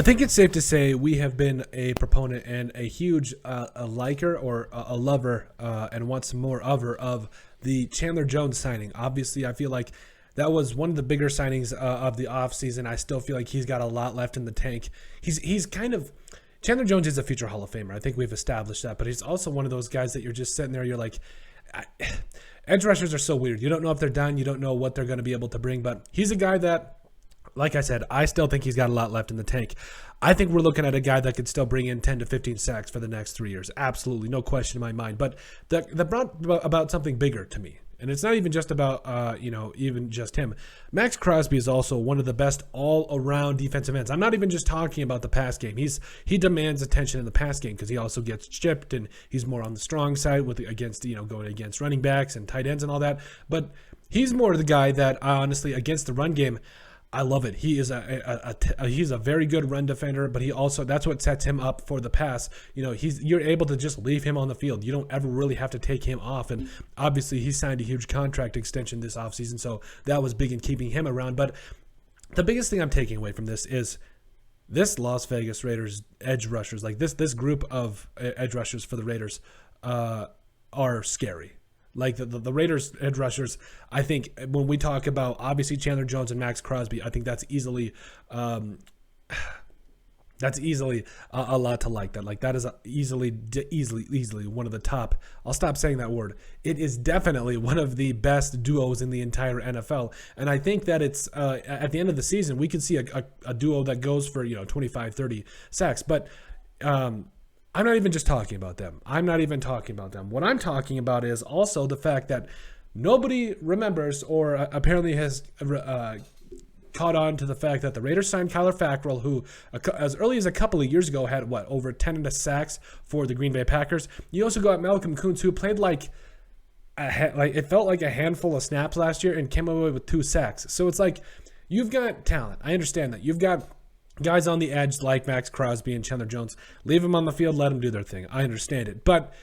think it's safe to say we have been a proponent and a huge a liker or a lover and want some more of the Chandler Jones signing. Obviously, I feel like that was one of the bigger signings of the offseason. I still feel like he's got a lot left in the tank. He's kind of Chandler Jones is a future Hall of Famer. I think we've established that, but he's also one of those guys that you're just sitting there. You're like, edge rushers are so weird. You don't know if they're done. You don't know what they're going to be able to bring, but he's a guy that, like I said, I still think he's got a lot left in the tank. I think we're looking at a guy that could still bring in 10 to 15 sacks for the next 3 years. Absolutely, no question in my mind. But that brought about something bigger to me. And it's not even just about, even just him. Max Crosby is also one of the best all-around defensive ends. I'm not even just talking about the pass game. He demands attention in the pass game because he also gets chipped and he's more on the strong side going against running backs and tight ends and all that. But he's more the guy that honestly against the run game, I love it. He is he's a very good run defender, but he also, that's what sets him up for the pass. You're able to just leave him on the field. You don't ever really have to take him off. And obviously he signed a huge contract extension this offseason, so that was big in keeping him around. But the biggest thing I'm taking away from this is this Las Vegas Raiders edge rushers, like this group of edge rushers for the Raiders are scary. Like the Raiders edge rushers, I think when we talk about obviously Chandler Jones and Max Crosby, I think that's easily a lot to like. That is easily one of the top. I'll stop saying that word. It is definitely one of the best duos in the entire NFL, and I think that it's at the end of the season we could see a duo that goes for 25, 30 sacks, but. I'm not even just talking about them. What I'm talking about is also the fact that nobody remembers or apparently has caught on to the fact that the Raiders signed Kyler Fackrell, who as early as a couple of years ago had over 10 sacks for the Green Bay Packers. You also got Malcolm Koonce, who played like it felt like a handful of snaps last year and came away with 2 sacks. So it's like you've got talent. I understand that. You've got guys on the edge like Max Crosby and Chandler Jones. Leave them on the field, let them do their thing. I understand it. But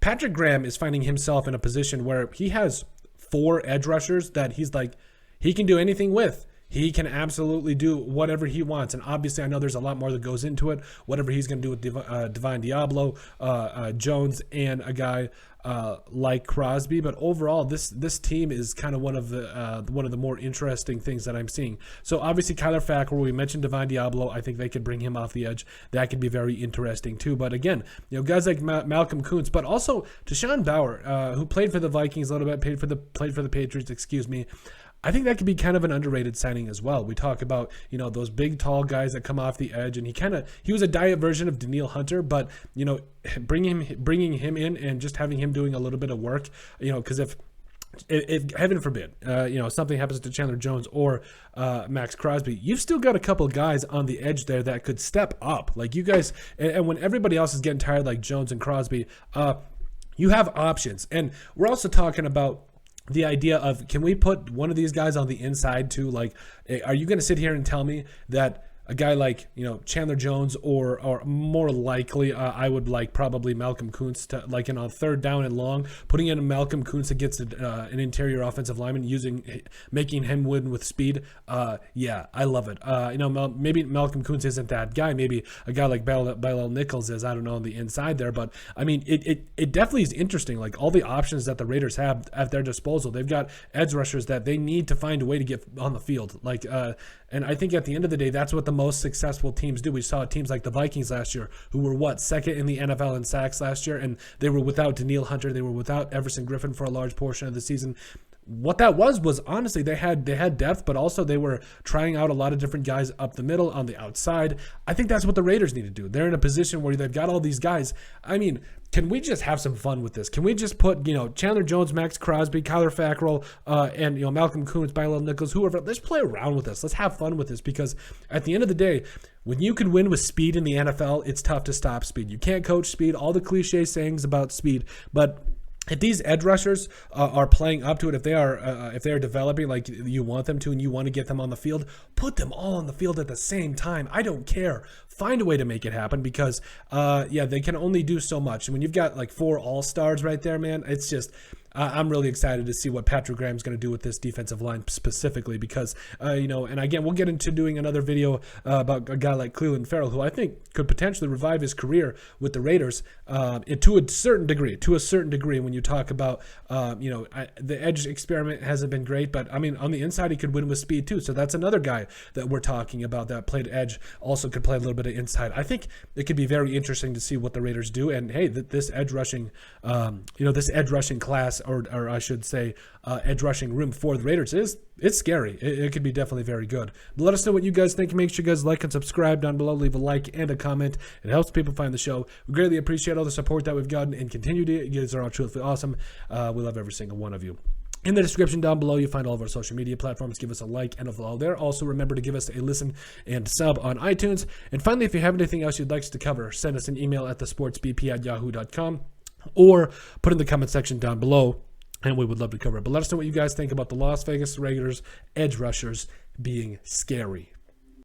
Patrick Graham is finding himself in a position where he has 4 edge rushers that he's like, he can do anything with. He can absolutely do whatever he wants. And obviously, I know there's a lot more that goes into it. Whatever he's going to do with Divine Diablo, Jones, and a guy like Crosby. But overall, this team is kind of one of the more interesting things that I'm seeing. So obviously, Kyler Fackrell, we mentioned Divine Diablo. I think they could bring him off the edge. That could be very interesting too. But again, guys like Malcolm Koonce, but also Deshaun Bauer, who played for the Vikings a little bit, played for the Patriots. Excuse me. I think that could be kind of an underrated signing as well. We talk about, those big, tall guys that come off the edge, and he was a diet version of Danielle Hunter, but, bringing him in and just having him doing a little bit of work, because if heaven forbid, something happens to Chandler Jones or Max Crosby, you've still got a couple guys on the edge there that could step up. Like you guys, and when everybody else is getting tired, like Jones and Crosby, you have options. And we're also talking about the idea of, can we put one of these guys on the inside too? Like, are you going to sit here and tell me that a guy like, Chandler Jones or more likely, I would like probably Malcolm Koonce to, like, on 3rd down and long, putting in a Malcolm Koonce against an interior offensive lineman, making him win with speed. Yeah, I love it. Maybe Malcolm Koonce isn't that guy. Maybe a guy like Bilal Nichols is, I don't know, on the inside there. But I mean, it definitely is interesting. Like all the options that the Raiders have at their disposal, they've got edge rushers that they need to find a way to get on the field. Like, and I think at the end of the day, that's what the most successful teams do. We saw teams like the Vikings last year, who were 2nd in the NFL in sacks last year, and they were without Danielle Hunter, they were without Everson Griffin for a large portion of the season. What that was honestly they had depth, but also they were trying out a lot of different guys up the middle, on the outside. I think that's what the Raiders need to do. They're in a position where they've got all these guys. I mean, can we just have some fun with this? Can we just put, Chandler Jones, Max Crosby, Kyler Fackrell, and, Malcolm Koonce, Bilal Nichols, whoever, let's play around with this. Let's have fun with this, because at the end of the day, when you can win with speed in the NFL, it's tough to stop speed. You can't coach speed, all the cliche sayings about speed, but if these edge rushers are playing up to it, if they are developing like you want them to, and you want to get them on the field, put them all on the field at the same time. I don't care. Find a way to make it happen, because they can only do so much. And when you've got like 4 all-stars right there, man, it's just I'm really excited to see what Patrick Graham's going to do with this defensive line specifically because, and again, we'll get into doing another video about a guy like Clelin Ferrell, who I think could potentially revive his career with the Raiders to a certain degree. When you talk about, the edge experiment hasn't been great, but I mean, on the inside, he could win with speed too. So that's another guy that we're talking about that played edge, also could play a little bit of inside. I think it could be very interesting to see what the Raiders do. And hey, this edge rushing, class, or I should say, edge rushing room for the Raiders it's scary. It could be definitely very good. But let us know what you guys think. Make sure you guys like and subscribe down below. Leave a like and a comment. It helps people find the show. We greatly appreciate all the support that we've gotten and continue to. You guys are all truly awesome. We love every single one of you. In the description down below, you'll find all of our social media platforms. Give us a like and a follow there. Also, remember to give us a listen and sub on iTunes. And finally, if you have anything else you'd like us to cover, send us an email at thesportsbp@yahoo.com or put in the comment section down below, and we would love to cover it. But let us know what you guys think about the Las Vegas Raiders edge rushers being scary.